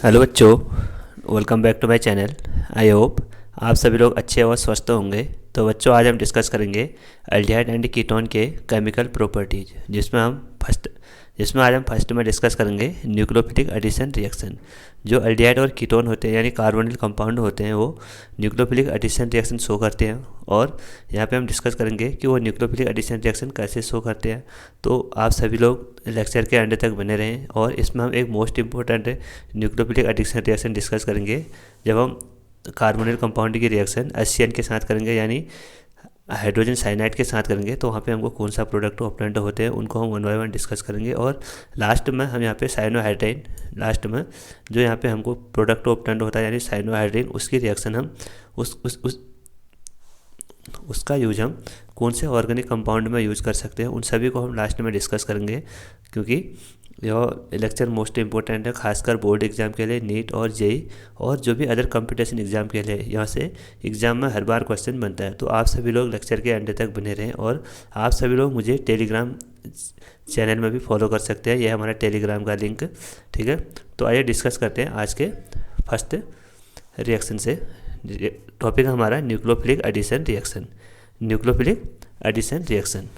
Hello बच्चों, welcome back to my channel. I hope आप सभी लोग अच्छे और स्वस्थ होंगे। तो बच्चों, आज हम डिस्कस करेंगे एल्डिहाइड एंड कीटोन के केमिकल प्रॉपर्टीज, जिसमें आज हम फर्स्ट में डिस्कस करेंगे न्यूक्लियोफिलिक एडिशन रिएक्शन। जो एल्डिहाइड और कीटोन होते हैं यानी कार्बोनिल कंपाउंड होते हैं, वो न्यूक्लियोफिलिक एडिशन रिएक्शन शो करते हैं। और यहाँ पे हम डिस्कस करेंगे कि वो न्यूक्लियोफिलिक एडिशन रिएक्शन कैसे शो करते हैं। तो आप सभी लोग लेक्चर के एंड तक बने रहें, और इसमें हम एक most important nucleophilic addition reaction discuss करेंगे। जब हम कार्बोनिल कंपाउंड की रिएक्शन HCN के साथ करेंगे यानी हाइड्रोजन साइनाइड के साथ करेंगे, तो वहाँ पे हमको कौन सा प्रोडक्ट ऑपरेंट होते हैं उनको हम वन बाय वन डिस्कस करेंगे। और लास्ट में हम यहाँ पे साइनोहाइड्राइन, लास्ट में जो यहाँ पे हमको प्रोडक्ट ऑपरेंट होता है यानी साइनोहाइड्राइन, उसकी रिएक्शन हम उस उसका यूज हम कौन से ऑर्गेनिक कंपाउंड में यूज कर सकते हैं, उन सभी को हम लास्ट में डिस्कस करेंगे। क्योंकि यह लेक्चर मोस्ट इंपॉर्टेंट है, खासकर बोर्ड एग्जाम के लिए, नीट और जेई और जो भी अदर कंपटीशन एग्जाम के लिए। यहाँ से एग्जाम में हर बार क्वेश्चन बनता है। तो आप सभी लोग लेक्चर के एंड तक बने रहें, और आप सभी लोग मुझे टेलीग्राम चैनल में भी फॉलो कर सकते हैं। यह हमारा टेलीग्राम का लिंक, ठीक है। तो आइए डिस्कस करते हैं आज के फर्स्ट रिएक्शन से। टॉपिक हमारा nucleophilic addition reaction. Nucleophilic addition reaction.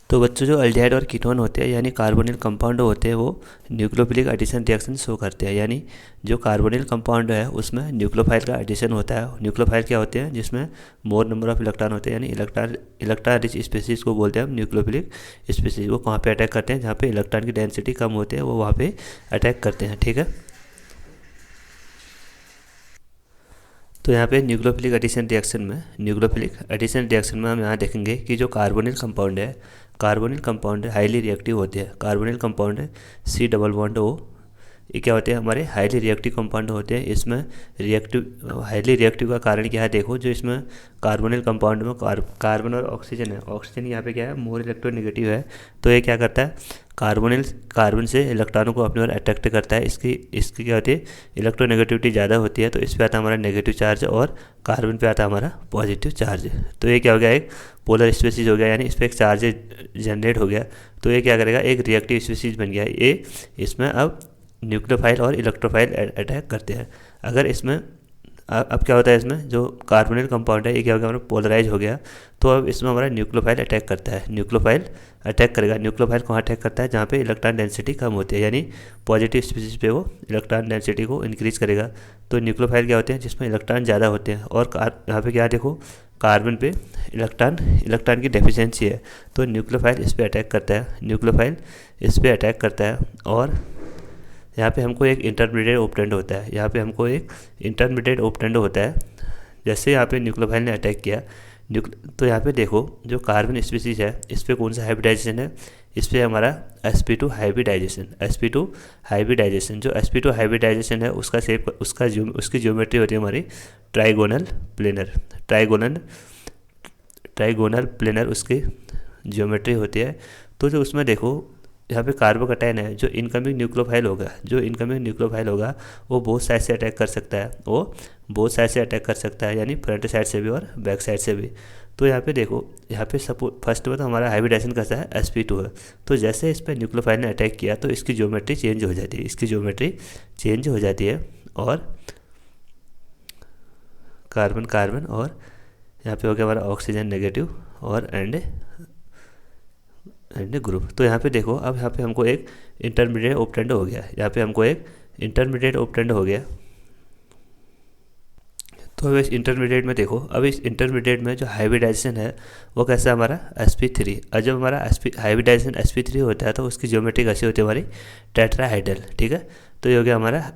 तो बच्चों, जो एल्डिहाइड और कीटोन होते हैं यानी कार्बोनिल कंपाउंड होते हैं, वो न्यूक्लियोफिलिक एडिशन रिएक्शन शो करते हैं। यानी जो कार्बोनिल कंपाउंड है उसमें न्यूक्लियोफाइल का एडिशन होता है। न्यूक्लियोफाइल क्या होते हैं? जिसमें मोर नंबर ऑफ इलेक्ट्रॉन होते हैं, यानी इलेक्ट्रॉन रिच स्पीसीज को बोलते हैं हम न्यूक्लियोफिलिक स्पीसीज। वो कहाँ पे अटैक करते हैं? जहाँ पे इलेक्ट्रॉन की डेंसिटी कम होती है, वो वहाँ पे अटैक करते हैं, ठीक है। तो यहाँ पे न्यूक्लियोफिलिक एडिशन रिएक्शन में हम यहाँ देखेंगे कि जो कार्बोनिल कंपाउंड है हाईली रिएक्टिव होते हैं। कार्बोनिल कंपाउंड है C+O, ये क्या होते हैं? हमारे हाईली रिएक्टिव कंपाउंड होते हैं। इसमें हाईली रिएक्टिव का कारण क्या है? देखो, जो इसमें कार्बोनिल कंपाउंड में कार्बन और ऑक्सीजन है। ऑक्सीजन यहाँ पे क्या है? मोर इलेक्ट्रोनेगेटिव है। तो ये क्या करता है? कार्बन से इलेक्ट्रॉनों को अपनी ओर अट्रैक्ट करता है। इसकी क्या होती है? इलेक्ट्रोनेगेटिविटी ज़्यादा होती है, तो इस पर आता है हमारा नेगेटिव चार्ज, और कार्बन पे आता है हमारा पॉजिटिव चार्ज। तो ये क्या हो गया? एक पोलर स्पीसीज हो गया, यानी इस पर एक चार्ज जनरेट हो गया। तो ये क्या करेगा? एक रिएक्टिव स्पीसीज बन गया। ये इसमें अब न्यूक्लियोफाइल और इलेक्ट्रोफाइल अटैक करते हैं। अगर इसमें अब क्या होता है? इसमें जो कार्बोनिल कंपाउंड है, ये क्या हो गया? हमारा पोलराइज हो गया। तो अब इसमें हमारा न्यूक्लियोफाइल अटैक करता है। न्यूक्लियोफाइल अटैक करेगा। न्यूक्लियोफाइल कहाँ अटैक करता है? जहाँ पे इलेक्ट्रॉन डेंसिटी कम होती है, यानी पॉजिटिव स्पीसीज पे वो इलेक्ट्रॉन डेंसिटी को इंक्रीज करेगा। तो न्यूक्लियोफाइल क्या होते हैं? जिसमें इलेक्ट्रॉन ज़्यादा होते हैं। और यहाँ पे क्या देखो, कार्बन पे इलेक्ट्रॉन की डेफिशिएंसी है, तो न्यूक्लियोफाइल इस पर अटैक करता है। और यहाँ पे हमको एक इंटरमीडिएट ऑपरेंड होता है। जैसे यहाँ पे न्यूक्लियोफाइल ने अटैक किया, तो यहाँ पे देखो, जो कार्बन स्पीसीज है, इस पर कौन सा हाइब्रिडाइजेशन है? इस पर हमारा sp2 हाइब्रिडाइजेशन। जो sp2 हाइब्रिडाइजेशन है, उसकी ज्योमेट्री होती है हमारी ट्राइगोनल प्लेनर उसकी ज्योमेट्री होती है। तो जो उसमें देखो, यहाँ पे कार्बोकैटायन है, जो इनकमिंग न्यूक्लियोफाइल होगा वो बोथ साइड से अटैक कर सकता है, यानी फ्रंट साइड से भी और बैक साइड से भी। तो यहाँ पे देखो, यहाँ पे फर्स्ट में तो हमारा हाइब्रिडाइजेशन कैसा है? sp2 है। तो जैसे इस पर न्यूक्लियोफाइल ने अटैक किया, तो इसकी ज्योमेट्री चेंज हो जाती है। और कार्बन और यहाँ पे हो गया हमारा ऑक्सीजन नेगेटिव और एंड ग्रुप। तो यहाँ पे देखो, अब यहाँ पे हमको एक इंटरमीडिएट ऑपरेंड हो गया। तो अब इस इंटरमीडिएट में देखो, अब इस इंटरमीडिएट में जो हाइब्रिडाइजेशन है वो कैसा हमारा sp3। और जब हमारा हाइब्रिडाइजेशन sp3 होता है, तो उसकी ज्योमेट्री कैसी होती है? हमारी टेट्राहाइड्रल, ठीक है। तो ये हो गया हमारा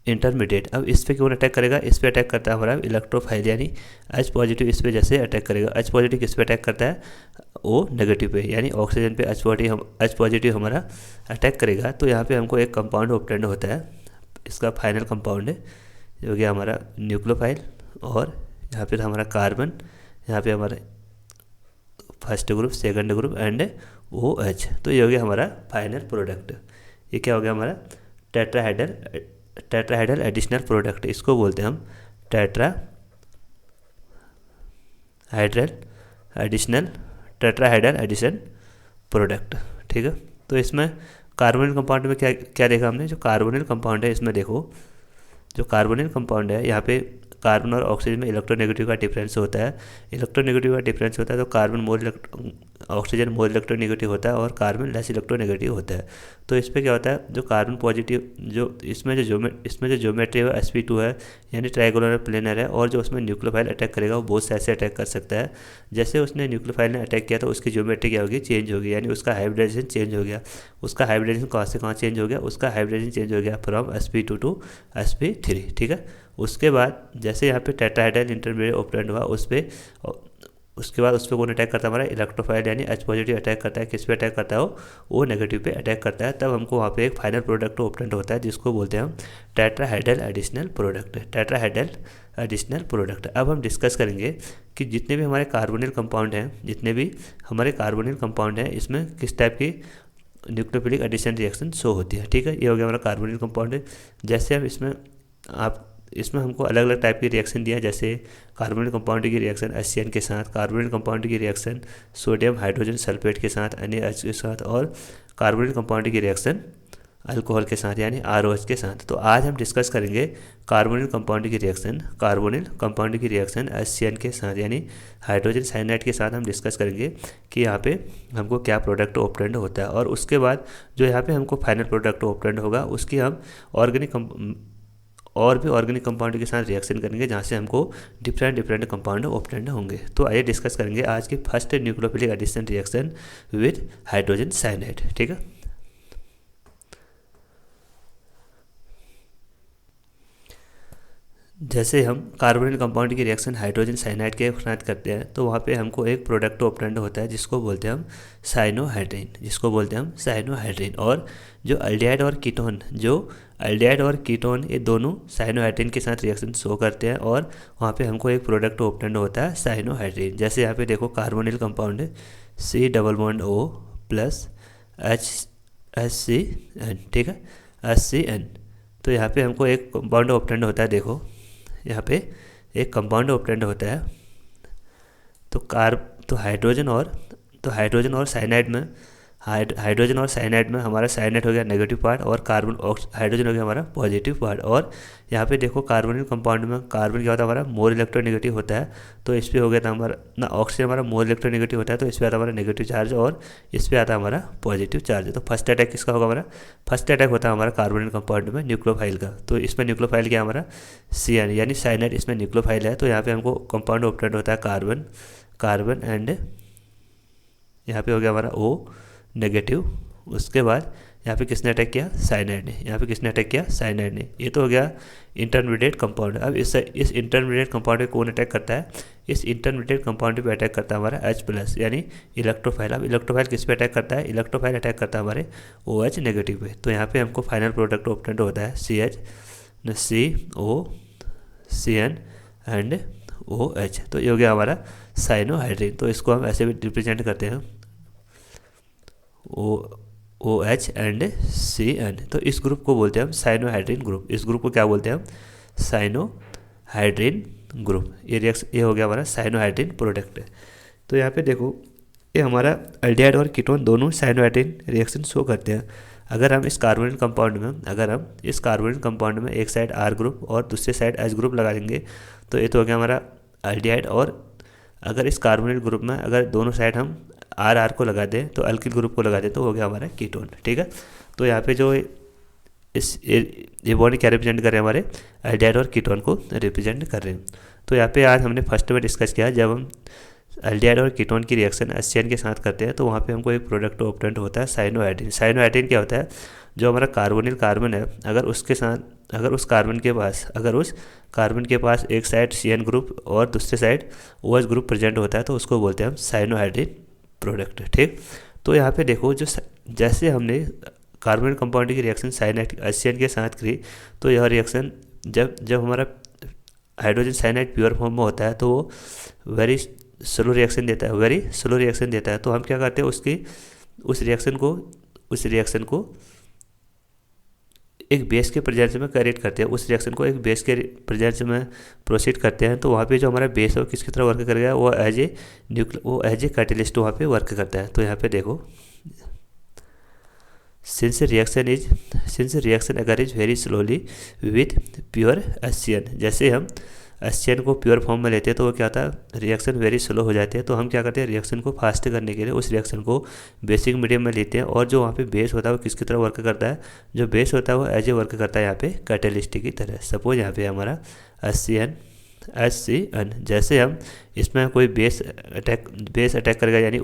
इंटरमीडिएट। अब इस पर कौन अटैक करेगा? इस पर अटैक करता है हमारा इलेक्ट्रोफाइल, यानी H पॉजिटिव इस पर जैसे अटैक करेगा। H पॉजिटिव किस पे अटैक करता है? O नेगेटिव पे, यानी ऑक्सीजन पे H पॉजिटिव हमारा अटैक करेगा। तो यहाँ पे हमको एक कंपाउंड ऑब्टेंड होता है। इसका फाइनल कंपाउंड है जो कि हमारा न्यूक्लियोफाइल, और यहाँ पे हमारा कार्बन, यहाँ पे हमारा first group, second group and OH। तो ये हो गया हमारा फाइनल प्रोडक्ट। ये क्या हो गया? हमारा टेट्राहाइड्रल एडिशनल प्रोडक्ट। इसको बोलते हैं हम टेट्राहाइड्रल एडिशन प्रोडक्ट, ठीक है। तो इसमें कार्बोनिल कंपाउंड में क्या क्या देखा हमने, जो कार्बोनिल कंपाउंड है इसमें देखो, जो कार्बोनिल कंपाउंड है यहाँ पे कार्बन और ऑक्सीजन में इलेक्ट्रोनेगेटिव का डिफरेंस होता है। इलेक्ट्रोनेगेटिव का डिफरेंस होता है तो कार्बन मोर ऑक्सीजन मोर इलेक्ट्रोनेगेटिव होता है और कार्बन लेस इलेक्ट्रोनेगेटिव होता है। तो इस पर क्या होता है, जो कार्बन पॉजिटिव जो इसमें जो ज्योमेट्री है sp2 है, यानी ट्राइगोनल प्लेनर है, और जो उसमें न्यूक्लियोफाइल अटैक करेगा वो बोथ साइड से अटैक कर सकता है। जैसे उसने न्यूक्लियोफाइल ने अटैक किया तो उसकी ज्योमेट्री क्या होगी, चेंज होगी, यानी उसका हाइब्रिडाइजेशन चेंज हो गया। उसका हाइब्रिडाइजेशन कहाँ से कहाँ चेंज हो गया, उसका हाइब्रिडाइजेशन चेंज हो गया फ्रॉम sp2 टू sp3, ठीक है। उसके बाद जैसे यहाँ पे टेट्राहाइड्रल इंटरमीडिएट ओपरेंड हुआ उसके बाद उस पर कौन अटैक करता है, हमारा इलेक्ट्रोफाइल यानी H पॉजिटिव अटैक करता है। किस पे अटैक करता है, वो नेगेटिव पे अटैक करता है। तब हमको वहाँ पे एक फाइनल प्रोडक्ट ओपरेंट होता है जिसको बोलते हैं हम tetrahedral additional product, tetrahedral additional product. अब हम डिस्कस करेंगे कि जितने भी हमारे कार्बोनिल कंपाउंड हैं, जितने भी हमारे कार्बोनिल कंपाउंड हैं, इसमें किस टाइप की न्यूक्लियोफिलिक एडिशन रिएक्शन शो होती है, ठीक है। ये हो गया हमारा कार्बोनिल कंपाउंड है। जैसे हम इसमें हमको अलग अलग टाइप की रिएक्शन दिया है, जैसे कार्बोनिल कंपाउंड की रिएक्शन HCN के साथ, कार्बोनिल कंपाउंड की रिएक्शन सोडियम हाइड्रोजन सल्फेट के साथ NaH के साथ, और कार्बोनिल कंपाउंड की रिएक्शन अल्कोहल के साथ यानी ROH के साथ। तो आज हम डिस्कस करेंगे कार्बोनिल कंपाउंड की रिएक्शन HCN के साथ यानी हाइड्रोजन साइनाइड के साथ हम डिस्कस करेंगे कि यहाँ पे हमको क्या प्रोडक्ट ऑपरेंड होता है। और उसके बाद जो यहाँ पे हमको फाइनल प्रोडक्ट ऑपरेंड होगा उसकी हम ऑर्गेनिक कंपाउंड के साथ रिएक्शन करेंगे, जहाँ से हमको डिफरेंट कंपाउंड ऑपरेंड होंगे। तो आइए डिस्कस करेंगे आज की first nucleophilic addition reaction with hydrogen cyanide, ठीक है। जैसे हम कार्बोनिल कंपाउंड की रिएक्शन हाइड्रोजन साइनाइड के साथ करते हैं तो वहाँ पे हमको एक प्रोडक्ट ऑपरेंड होता है जिसको बोलते हैं हम साइनोहाइड्रिन। और जो अल्डिहाइड और कीटोन ये दोनों साइनोहाइड्रिन के साथ रिएक्शन शो करते हैं और वहाँ पे हमको एक प्रोडक्ट ऑपरेंड होता है साइनोहाइड्रिन। जैसे यहाँ पे देखो कार्बोनिल कंपाउंड है C+O प्लस HCN, ठीक है, HCN। तो यहाँ पे हमको एक कंपाउंड ऑपरेंड होता है, देखो यहाँ पे एक कंपाउंड ऑपरेंड होता है। तो हाइड्रोजन और साइनाइड में हमारा साइनाइड हो गया नेगेटिव पार्ट और हाइड्रोजन हो गया हमारा पॉजिटिव पार्ट। और यहाँ पे देखो कार्बोनिल कंपाउंड में कार्बन क्या होता है, हमारा मोर इलेक्ट्रोनेगेटिव होता है। तो इस पे हो गया था हमारा ना, ऑक्सीजन हमारा मोर इलेक्ट्रोनेगेटिव होता है तो इस पे आता है हमारा नेगेटिव चार्ज और इस पे आता है हमारा पॉजिटिव चार्ज। तो फर्स्ट अटैक किसका होगा, हमारा फर्स्ट अटैक होता है हमारा कार्बोनिल कंपाउंड में न्यूक्लियोफाइल का। तो इसमें न्यूक्लियोफाइल क्या हमारा CN यानी साइनाइड, इसमें न्यूक्लियोफाइल है। तो यहाँ पे हमको कंपाउंड ऑपरेंड होता है कार्बन एंड यहाँ पे हो गया हमारा O नेगेटिव। उसके बाद यहाँ पे किसने अटैक किया, साइनाइड ने। ये तो हो गया इंटरमीडिएट कंपाउंड। अब इस इंटरमीडिएट कंपाउंड पे कौन अटैक करता है, इस इंटरमीडिएट कंपाउंड पे अटैक करता है हमारा H+ यानी इलेक्ट्रोफाइल। अब इलेक्ट्रोफाइल किस पे अटैक करता है, इलेक्ट्रोफाइल अटैक करता है हमारे OH नेगेटिव पे। तो यहाँ पे हमको फाइनल प्रोडक्ट ऑपरेंड होता है CO CN एंड OH। तो ये हो गया हमारा साइनोहाइड्रिन। तो इसको हम ऐसे भी रिप्रेजेंट करते हैं OH एंड CN। तो इस ग्रुप को बोलते हैं हम साइनोहाइड्रिन ग्रुप। इस ग्रुप को क्या बोलते हैं हम, साइनोहाइड्रिन ग्रुप। ये हो गया हमारा साइनोहाइड्रिन प्रोडक्ट। तो यहाँ पे देखो ये हमारा अल्डिहाइड और कीटोन दोनों साइनोहाइड्रिन रिएक्शन शो करते हैं। अगर हम इस कार्बोनिल कंपाउंड में एक साइड R ग्रुप और दूसरे साइड H ग्रुप लगा देंगे तो ये तो हो गया हमारा अल्डिहाइड। और अगर इस कार्बोनिल ग्रुप में अगर दोनों साइड हम R को लगा दें तो अल्किल ग्रुप को लगा दें तो हो गया हमारा कीटोन, ठीक है। तो यहाँ पे जो ये बॉन्ड क्या रिप्रेजेंट कर रहे हैं, हमारे अल्डिहाइड और कीटोन को रिप्रेजेंट कर रहे हैं। तो यहाँ पे आज हमने फर्स्ट में डिस्कस किया, जब हम अल्डिहाइड और कीटोन की रिएक्शन HCN के साथ करते हैं तो वहाँ पे हमको एक प्रोडक्ट ऑपरेंट होता है साइनोहाइड्रिन क्या होता है, जो हमारा कार्बन है अगर उस कार्बन के पास एक साइड CN ग्रुप और दूसरे साइड OH ग्रुप प्रेजेंट होता है तो उसको बोलते हैं हम साइनोहाइड्रिन प्रोडक्ट, ठीक। तो यहाँ पे देखो जैसे हमने कार्बोनिल कंपाउंड की रिएक्शन HCN के साथ करी तो यह रिएक्शन जब हमारा हाइड्रोजन साइनाइड प्योर फॉर्म में होता है तो वो वेरी स्लो रिएक्शन देता है। तो हम क्या करते हैं उस रिएक्शन को एक बेस के प्रेजेंस में करेक्ट करते हैं, उस रिएक्शन को एक बेस के प्रेजेंस में प्रोसीड करते हैं। तो वहाँ पे जो हमारा बेस है वो किसकी तरह वर्क करेगा, वो एज ए कैटलिस्ट वहाँ पे वर्क करता है। तो यहाँ पे देखो सिंस रिएक्शन अगर is very slowly with pure SCN, जैसे हम एससीएन को प्योर फॉर्म में लेते हैं तो वो क्या होता है, रिएक्शन वेरी स्लो हो जाते हैं। तो हम क्या करते हैं, रिएक्शन को फास्ट करने के लिए उस रिएक्शन को बेसिक मीडियम में लेते हैं, और जो वहाँ पे बेस होता है वो किसकी तरह वर्क करता है, जो बेस होता है वो एज ए वर्क करता है यहाँ पे कैटेलिस्ट की तरह। सपोज यहाँ पे हमारा HCN, जैसे हम इसमें कोई बेस अटैक करेगा, यानी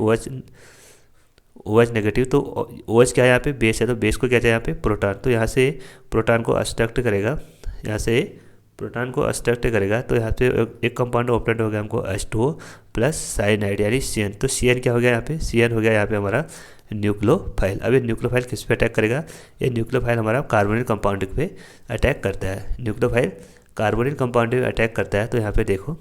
OH नेगेटिव, तो OH क्या है यहाँ पे, बेस है, तो बेस को क्या चाहिए यहाँ पे, प्रोटॉन। तो यहाँ से प्रोटॉन को अब्स्ट्रैक्ट करेगा, यहाँ से प्रोटॉन को अब्स्ट्रैक्ट करेगा, तो यहाँ पे एक कंपाउंड ऑप्टेंड हो गया हमको H2O प्लस साइनाइड यानी CN। तो CN क्या हो गया यहाँ पे, CN हो गया यहाँ पे हमारा न्यूक्लियोफाइल। अब ये न्यूक्लियोफाइल किस पे अटैक करेगा, ये न्यूक्लियोफाइल हमारा कार्बोनिल कंपाउंड पे अटैक करता है। न्यूक्लियोफाइल कार्बोनिल कंपाउंड पे अटैक करता है, तो यहाँ पे देखो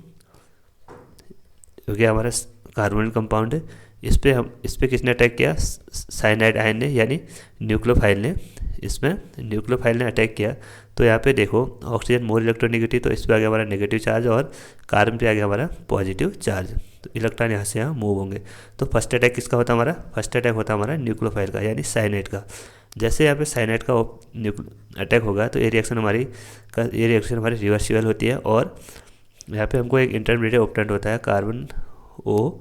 हो गया हमारा कार्बोनिल कंपाउंड। इस पे किसने अटैक किया, साइनाइड आयन ने, यानी न्यूक्लियोफाइल ने, इसमें न्यूक्लियोफाइल ने अटैक किया। तो यहाँ पे देखो ऑक्सीजन मोर इलेक्ट्रोनेगेटिव, तो इस पे आ गया हमारा नेगेटिव चार्ज, और कार्बन पे आ गया हमारा पॉजिटिव चार्ज। तो इलेक्ट्रॉन यहाँ से यहाँ मूव होंगे। तो फर्स्ट अटैक किसका होता है हमारा, फर्स्ट अटैक होता है हमारा न्यूक्लियोफाइल का, यानी साइनाइड का। जैसे यहाँ पे साइनाइड का अटैक होगा तो ये रिएक्शन हमारी रिवर्सिबल होती है, और यहाँ पे हमको एक इंटरमीडिएट ऑप्टेंट होता है, carbon O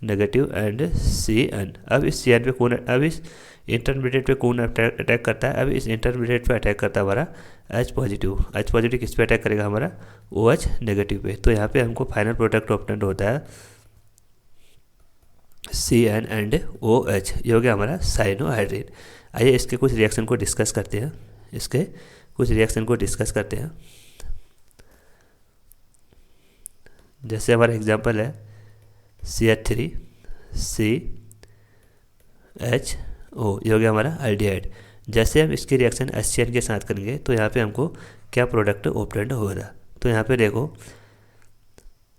negative and CN। अब इस CN पे कौन, अब इस इंटरमीडिएट पे कौन अटैक करता है, अब इस इंटरमीडिएट पे अटैक करता है हमारा H पॉजिटिव किस पे अटैक करेगा, हमारा OH नेगेटिव पे। तो यहाँ पे हमको फाइनल प्रोडक्ट ऑप्टेंट होता है CN एंड OH, ये हो गया हमारा साइनोहाइड्रिन। आइए इसके कुछ रिएक्शन को डिस्कस करते हैं, जैसे हमारा एग्जांपल है CH3 CHO, ये हो गया हमारा एल्डिहाइड। जैसे हम इसकी रिएक्शन HCN के साथ करेंगे तो यहाँ पे हमको क्या प्रोडक्ट ऑब्टेंड होगा। तो यहाँ पे देखो,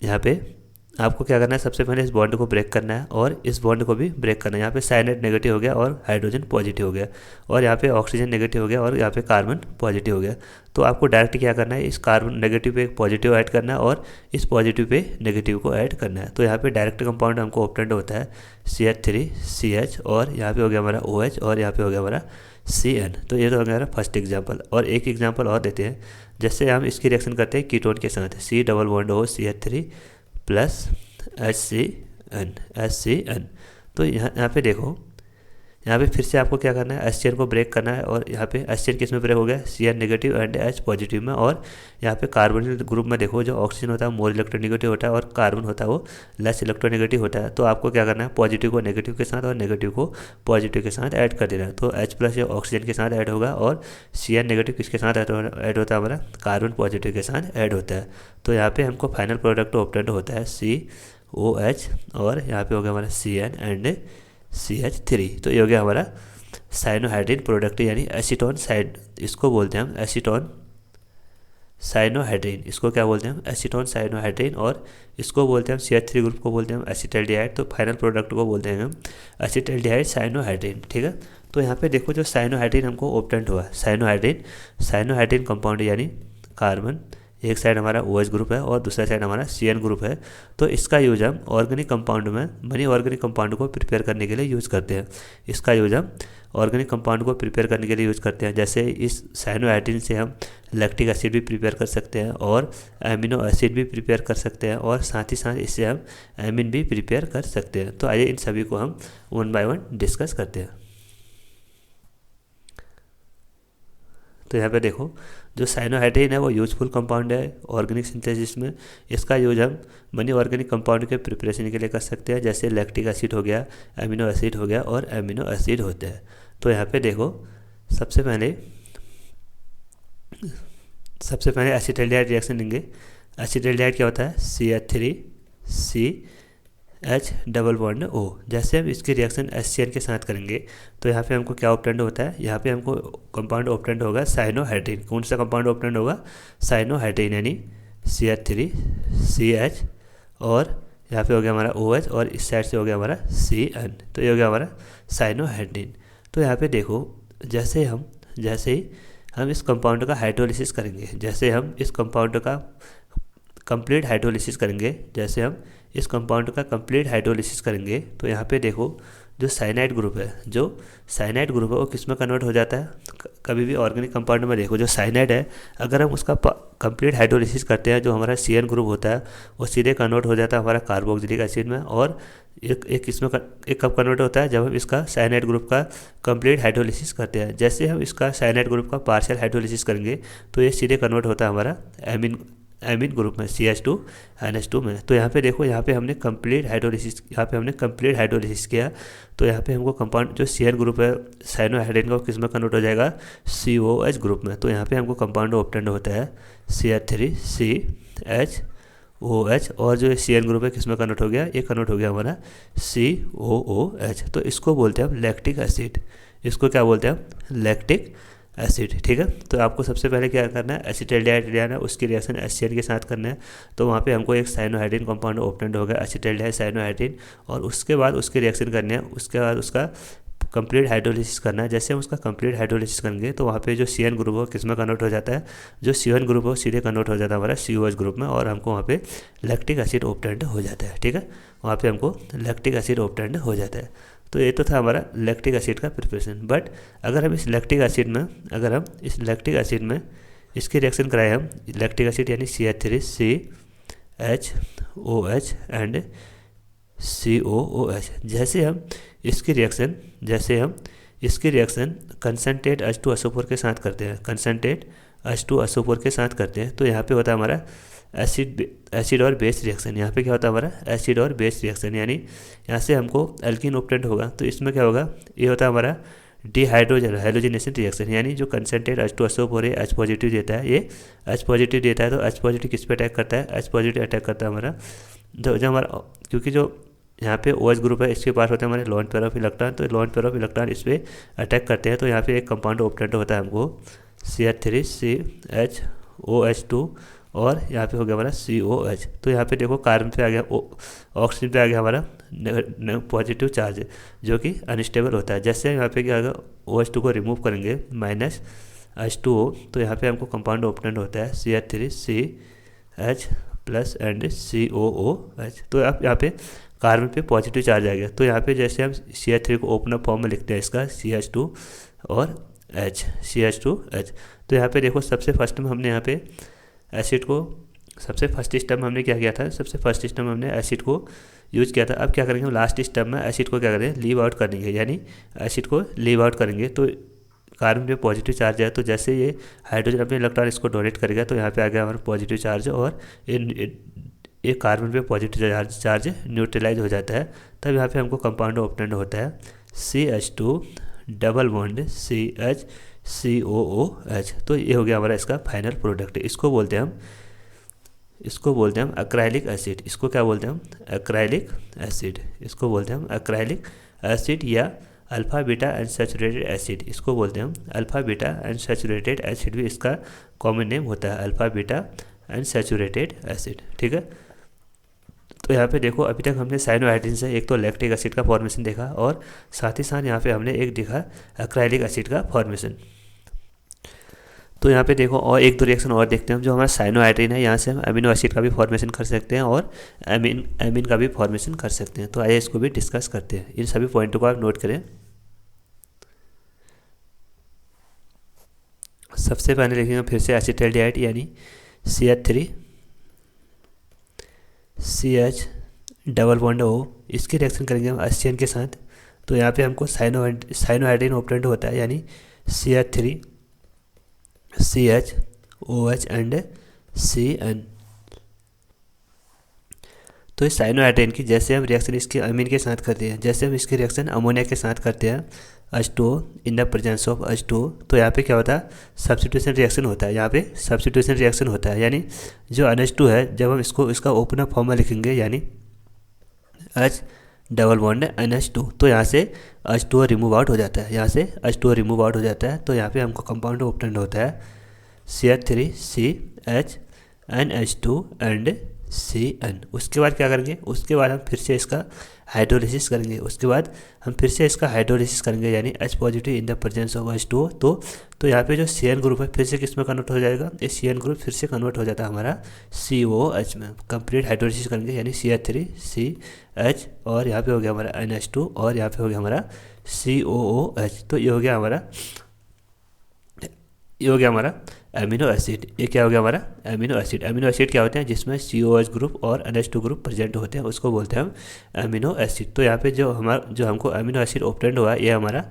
यहाँ पे आपको क्या करना है, सबसे पहले इस बॉन्ड को ब्रेक करना है, और इस बॉन्ड को भी ब्रेक करना है। यहाँ पे साइनाइड नेगेटिव हो गया और हाइड्रोजन पॉजिटिव हो गया, और यहाँ पे ऑक्सीजन नेगेटिव हो गया और यहाँ पे कार्बन पॉजिटिव हो गया। तो आपको डायरेक्ट क्या करना है, इस कार्बन नेगेटिव पे एक पॉजिटिव ऐड करना है और इस पॉजिटिव पे नेगेटिव को ऐड करना है। तो यहाँ पे डायरेक्ट कंपाउंड हमको ऑब्टेंड होता है CH3CH, और यहाँ पे हो गया हमारा OH, और यहाँ पे हो गया हमारा CN। तो ये तो हो गया हमारा फर्स्ट एग्जाम्पल। और एक एग्जाम्पल और देते हैं, जैसे हम इसकी रिएक्शन करते हैं कीटोन के साथ, C double bond O CH3 plus HCN। तो यहाँ पे देखो, यहाँ पे फिर से आपको क्या करना है, HCN को ब्रेक करना है, और यहाँ पे HCN किस में ब्रेक हो गया, CN negative and H positive में। और यहाँ पे कार्बोनिल ग्रुप में देखो, जो ऑक्सीजन होता है मोर इलेक्ट्रोनेगेटिव होता है, और कार्बन होता है वो लेस इलेक्ट्रोनेगेटिव होता है। तो आपको क्या करना है, पॉजिटिव को नेगेटिव के साथ और नेगेटिव को पॉजिटिव के साथ ऐड कर देना है। तो H प्लस ये ऑक्सीजन के साथ ऐड होगा, और CN नेगेटिव किसके साथ ऐड होता है, हमारा कार्बन पॉजिटिव के साथ ऐड होता है। तो यहाँ पे हमको फाइनल प्रोडक्ट ऑब्टेंड होता है COH, और यहाँ पे हो गया हमारा CN एंड CH3। तो ये हो गया हमारा साइनोहाइड्रिन प्रोडक्ट, यानी एसीटोन साइड, इसको बोलते हैं हम एसीटोन साइनोहाइड्रिन। इसको क्या बोलते हैं हम, एसीटोन साइनोहाइड्रिन, और इसको बोलते हैं हम CH3 ग्रुप को बोलते हैं हम एसिटाल्डिहाइड। तो फाइनल प्रोडक्ट को बोलते हैं हम एसिटाल्डिहाइड साइनोहाइड्रिन, ठीक है। तो यहाँ पे देखो, जो साइनोहाइड्रिन हमको ऑब्टेंट हुआ, साइनोहाइड्रिन कंपाउंड, यानी कार्बन एक साइड हमारा OH ग्रुप है और दूसरा साइड हमारा CN ग्रुप है। तो इसका यूज हम ऑर्गेनिक कंपाउंड में बनी ऑर्गेनिक कंपाउंड को प्रिपेयर करने के लिए यूज़ करते हैं। इसका यूज हम ऑर्गेनिक कंपाउंड को प्रिपेयर करने के लिए यूज़ करते हैं। जैसे इस साइनोहाइड्रिन से हम लैक्टिक एसिड भी प्रिपेयर कर सकते हैं, और एमिनो एसिड भी प्रिपेयर कर सकते हैं, और साथ ही साथ इससे हम एमिन भी प्रिपेयर कर सकते हैं। तो आइए इन सभी को हम 1 बाय 1 डिस्कस करते हैं। तो यहाँ पे देखो, जो साइनोहाइड्रिन है वो यूजफुल कंपाउंड है ऑर्गेनिक सिंथेसिस में। इसका यूज हम बनी ऑर्गेनिक कंपाउंड के प्रिपरेशन के लिए कर सकते हैं, जैसे लैक्टिक एसिड हो गया, एमिनो एसिड हो गया, और एमिनो एसिड होते हैं। तो यहाँ पे देखो, सबसे पहले एसिटाल्डिहाइड रिएक्शन लेंगे। एसिटाल्डिहाइड क्या होता है, CH3CH डबल बॉन्ड O। जैसे हम इसकी रिएक्शन HCN के साथ करेंगे तो यहाँ पे हमको क्या ऑब्टेंड होता है, यहाँ पे हमको कंपाउंड ऑब्टेंड होगा साइनोहाइड्रिन। कौन सा कंपाउंड ऑब्टेंड होगा, साइनोहाइड्रिन, यानी CH3CH, और यहाँ पे हो गया हमारा OH, और इस साइड से हो गया हमारा CN। तो ये हो गया हमारा साइनोहाइड्रिन। तो यहाँ पे देखो, जैसे ही हम इस कंपाउंड का हाइड्रोलिसिस करेंगे, जैसे हम इस कंपाउंड का कंप्लीट हाइड्रोलिसिस करेंगे, तो यहाँ पे देखो, जो साइनाइड ग्रुप है, वो किस में कन्वर्ट हो जाता है? कभी भी ऑर्गेनिक कंपाउंड में देखो, जो साइनाइड है अगर हम उसका कंप्लीट हाइड्रोलिसिस करते हैं, जो हमारा CN ग्रुप होता है वो सीधे कन्वर्ट हो जाता है हमारा कार्बोक्सिलिक एसिड में। और एक कब कन्वर्ट होता है? जब हम इसका साइनाइड ग्रुप का कंप्लीट हाइड्रोलिसिस करते हैं। जैसे हम इसका साइनाइड ग्रुप का पार्शियल हाइड्रोलिसिस करेंगे तो ये सीधे कन्वर्ट होता है हमारा एमीन ग्रुप में, CH2NH2 में। तो यहाँ पे देखो, यहाँ पे हमने कंप्लीट हाइड्रोलिसिस किया। तो यहाँ पे हमको कंपाउंड जो CN ग्रुप है साइनोहाइड्रिन का, वो किस में कन्वर्ट हो जाएगा? COH ग्रुप में। तो यहाँ पे हमको कंपाउंड ऑब्टेंड होता है CH3CHOH, और जो CN ग्रुप है किस में कन्वर्ट हो गया? ये कन्वर्ट हो गया हमारा COOH। तो इसको बोलते हैं हम लैक्टिक एसिड। इसको क्या बोलते हैं हम? Lactic acid. ठीक है, तो आपको सबसे पहले क्या करना है? एसिटाल्डिहाइड लेना है, उसकी रिएक्शन HCl के साथ करना है। तो वहाँ पे हमको एक साइनोहाइड्रिन कंपाउंड ऑब्टेंड होगा, एसिटाल्डिहाइड साइनोहाइड्रिन, और उसके बाद उसकी रिएक्शन करनी है। उसके बाद उसका कंप्लीट हाइड्रोलिसिस करना है। जैसे हम उसका कंप्लीट हाइड्रोलिसिस करेंगे तो वहाँ पे जो CN ग्रुप है किस में कन्वर्ट हो जाता है? जो CN ग्रुप है सीधे कन्वर्ट हो जाता है हमारा COH ग्रुप में, और हमको वहाँ पे लैक्टिक एसिड ऑब्टेंड हो जाता है। ठीक है, वहाँ पे हमको लैक्टिक एसिड ऑब्टेंड हो जाता है। तो ये तो था हमारा लैक्टिक एसिड का प्रिपरेशन। बट अगर हम इस लैक्टिक एसिड में इसकी रिएक्शन कराएं, हम लैक्टिक एसिड यानी CH3CHOH एंड COOH, जैसे हम इसकी रिएक्शन कंसनट्रेट H2SO4 के साथ करते हैं, तो यहाँ पे होता है हमारा एसिड और बेस रिएक्शन। यहाँ पे क्या होता है हमारा? एसिड और बेस रिएक्शन, यानी यहाँ से हमको एल्कीन ऑब्टेंड होगा। तो इसमें क्या होगा? ये होता है हमारा हाइड्रोजनेशन रिएक्शन, यानी जो कंसनट्रेट H2SO4 है H पॉजिटिव देता है, ये H पॉजिटिव देता है। तो H पॉजिटिव किस पे अटैक करता है? H पॉजिटिव अटैक करता है हमारा जो हमारा, क्योंकि जो यहाँ पे OH ग्रुप है इसके पास होते हैं हमारे लोन पेयर ऑफ इलेक्ट्रॉन। तो लोन पेयर ऑफ इलेक्ट्रॉन इस पर अटैक करते हैं। तो यहाँ पे एक कंपाउंड ऑब्टेंड होता है हमको CH3CHOH2, और यहाँ पे हो गया हमारा COH। तो यहाँ पे देखो कार्बन पे आ गया, ऑक्सीजन पे आ गया हमारा पॉजिटिव चार्ज, जो कि अनस्टेबल होता है। जैसे यहाँ पे क्या होगा? OH2 को रिमूव करेंगे -H2O, तो यहाँ पे हमको कंपाउंड ऑब्टेंड होता है CH3CH+ एंड COOH। तो आप यहाँ पे कार्बन पे पॉजिटिव चार्ज आ गया। तो यहाँ पे जैसे हम CH3 को ओपन अप फॉर्म में लिखते हैं इसका CH2 और CH2H। तो यहाँ पे देखो, सबसे फर्स्ट में हमने यहाँ पे एसिड को, सबसे फर्स्ट स्टेप में हमने क्या किया था? सबसे फर्स्ट स्टेप में हमने एसिड को यूज किया था। अब क्या करेंगे? हम लास्ट स्टेप में एसिड को क्या करेंगे? लीव आउट करेंगे, यानी एसिड को लीव आउट करेंगे। तो कार्बन पे पॉजिटिव चार्ज है, तो जैसे ये हाइड्रोजन अपने इलेक्ट्रॉन इसको डोनेट करेगा, तो यहाँ पे आ गया हमारा पॉजिटिव चार्ज, और ये कार्बन पे पॉजिटिव चार्ज न्यूट्रलाइज हो जाता है। तब यहाँ पे हमको कंपाउंड ऑब्टेंड होता है CH2 डबल बॉन्ड CH तो ये हो गया हमारा इसका फाइनल प्रोडक्ट। इसको बोलते हैं हम एक्राइलिक एसिड। इसको क्या बोलते हैं हम? एक्राइलिक एसिड या अल्फा बीटा अनसैचुरेटेड एसिड, इसको बोलते हैं हम अल्फा बीटा अनसैचुरेटेड एसिड, भी इसका कॉमन नेम होता है अल्फा बीटा अनसैचुरेटेड एसिड। ठीक है, तो यहाँ पे देखो, अभी तक हमने साइनोहाइड्रिन से एक तो लैक्टिक एसिड का फॉर्मेशन देखा, और साथ ही साथ यहाँ पे हमने एक देखा एक्राइलिक एसिड का फॉर्मेशन। तो यहाँ पे देखो, और एक दो रिएक्शन और देखते हैं हम। जो हमारा साइनोहाइड्रिन है, यहाँ से हम अमीनो एसिड का भी फॉर्मेशन कर सकते हैं और एमीन का भी फॉर्मेशन कर सकते हैं। तो आइए इसको भी डिस्कस करते हैं। इन सभी पॉइंटों को आप नोट करें। सबसे पहले लिखेंगे फिर से एसिटाल्डिहाइड यानी CH डबल बॉन्ड O, इसकी रिएक्शन करेंगे हम HCN के साथ। तो यहाँ पे हमको साइनोहाइड्रिन ऑब्टेंड होता है, यानी CH3CHOH एंड CN। तो इस साइनोहाइड्रिन की जैसे हम रिएक्शन इसके अमीन के साथ करते हैं, जैसे हम इसकी रिएक्शन अमोनिया के साथ करते हैं H2O in the presence of H2O, तो यहाँ पे क्या होता है? सब्स्टिट्यूशन रिएक्शन होता है। यहाँ पे सब्स्टिट्यूशन रिएक्शन होता है, यानी जो NH2 है, जब हम इसका ओपन अप फॉर्म में लिखेंगे, यानी H डबल बॉन्ड NH2, तो यहाँ से H2O रिमूव आउट हो जाता है, तो यहाँ पे हमको कंपाउंड ऑब्टेंड होता है CH3CHNH2 एंड CN। उसके बाद क्या करेंगे, उसके बाद हम फिर से इसका हाइड्रोलिसिस करेंगे। उसके बाद हम फिर से इसका हाइड्रोलिसिस करेंगे, यानी H positive in the presence of H2O। तो यहाँ पे जो CN ग्रुप है फिर से किस में कन्वर्ट हो जाएगा, ये CN ग्रुप फिर से कन्वर्ट हो जाता है हमारा COOH में। कंप्लीट हाइड्रोलिसिस करेंगे यानी CH3CH, और यहाँ पे हो गया हमारा NH2, और यहाँ पे हो गया हमारा COOH। तो ये हो गया हमारा एमिनो एसिड। ये क्या हो गया हमारा एमिनो एसिड। एमिनो एसिड क्या होते हैं, जिसमें COOH ग्रुप और NH2 ग्रुप प्रेजेंट होते हैं, उसको बोलते हैं हम एमिनो एसिड। तो यहाँ पे जो हमको एमिनो एसिड ऑब्टेंड हुआ ये हमारा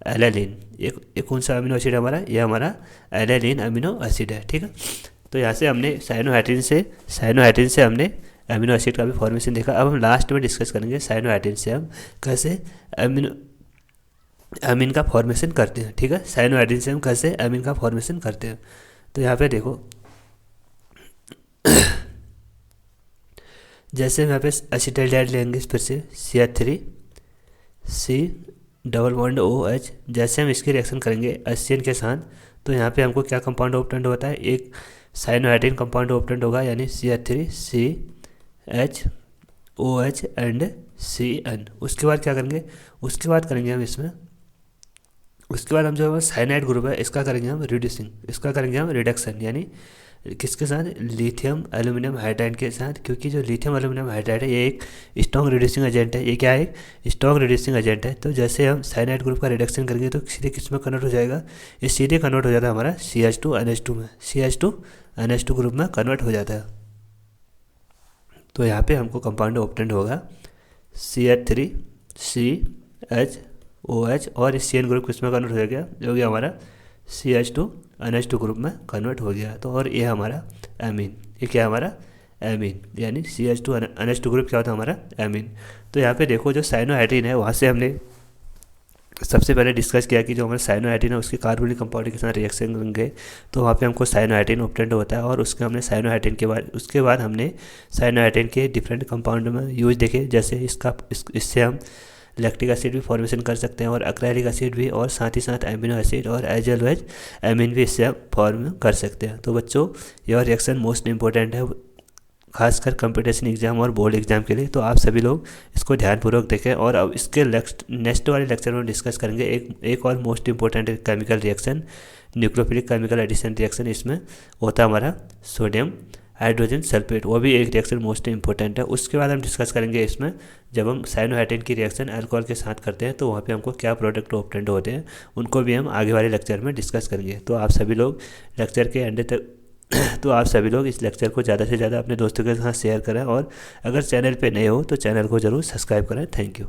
एलेनिन। ये कौन सा एमिनो एसिड है हमारा, ये हमारा एलेनिन एमिनो एसिड है, ठीक है। तो यहाँ से हमने साइनोहाइड्रिन से हमने एमिनो एसिड का भी फॉर्मेशन देखा। अब हम लास्ट में डिस्कस करेंगे साइनोहाइड्रिन से हम कैसे एमिन का फॉर्मेशन करते हैं, ठीक है। साइनोहाइड्रिन से हम कैसे एमिन का फॉर्मेशन करते हैं। तो यहाँ पे देखो जैसे हम यहाँ पे एसिटाल्डिहाइड लेंगे, फिर से CH3C डबल बॉन्ड OH। जैसे हम इसकी रिएक्शन करेंगे HCN के साथ, तो यहाँ पे हमको क्या कंपाउंड ऑब्टेंड होता है, एक साइनोहाइड्रिन कंपाउंड ऑब्टेंड होगा, यानी CH3CHOH एंड CN। उसके बाद क्या करेंगे, उसके बाद हम जो साइनाइड ग्रुप है इसका करेंगे हम रिडक्शन, यानी किसके साथ, लिथियम एल्यूमिनियम हाइड्राइड के साथ। क्योंकि जो लिथियम एल्यूमिनियम हाइड्राइड है ये एक स्ट्रॉन्ग रिड्यूसिंग एजेंट है। ये क्या है, एक स्ट्रॉन्ग रिड्यूसिंग एजेंट है। तो जैसे हम साइनाइड ग्रुप का रिडक्शन करेंगे तो सीधे किस में कन्वर्ट हो जाएगा, ये सीधे कन्वर्ट हो जाता है हमारा CH2NH2 में, CH2NH2 ग्रुप में कन्वर्ट हो जाता है। तो यहाँ पे हमको कंपाउंड ऑब्टेंड होगा CH3CHOH, और इस CN ग्रुप किस में कन्वर्ट हो गया, जो कि हमारा CH2NH2 ग्रुप में कन्वर्ट हो गया। तो और ये हमारा एमीन, ये क्या है हमारा एमीन, यानी CH2NH2 ग्रुप क्या होता है हमारा एमीन। तो यहाँ पे देखो जो साइनोहाइड्रिन है वहाँ से हमने सबसे पहले डिस्कस किया कि जो हमारा साइनोहाइड्रिन है उसके कार्बोनिक कंपाउंड के साथ रिएक्शन करेंगे तो वहाँ पे हमको साइनोहाइड्रिन ऑब्टेंड होता है। और उसके हमने साइनोहाइड्रिन के बाद हमने साइनोहाइड्रिन के डिफरेंट कंपाउंड में यूज देखे। जैसे इससे हम लैक्टिक एसिड भी फॉर्मेशन कर सकते हैं, और एक्राइलिक एसिड भी, और साथ ही साथ एमिनो एसिड और एज वेल एज एमिन भी इससे हम फॉर्म कर सकते हैं। तो बच्चों यह रिएक्शन मोस्ट इंपॉर्टेंट है, खासकर कंपटीशन एग्जाम और बोर्ड एग्जाम के लिए। तो आप सभी लोग इसको ध्यानपूर्वक देखें। और अब इसके नेक्स्ट वाले लेक्चर में डिस्कस करेंगे एक और most important chemical reaction, nucleophilic chemical addition reaction. इसमें होता है हमारा सोडियम हाइड्रोजन सल्फेट, वो भी एक रिएक्शन मोस्ट इंपॉर्टेंट है। उसके बाद हम डिस्कस करेंगे इसमें जब हम साइनोहाइड्रिन की रिएक्शन अल्कोहल के साथ करते हैं तो वहाँ पे हमको क्या प्रोडक्ट ऑब्टेंड होते हैं, उनको भी हम आगे वाले लेक्चर में डिस्कस करेंगे। तो आप सभी लोग लेक्चर के एंड तक तो आप सभी लोग इस लेक्चर को ज़्यादा से ज़्यादा अपने दोस्तों के साथ शेयर करें, और अगर चैनल पे नए हो तो चैनल को ज़रूर सब्सक्राइब करें। Thank you.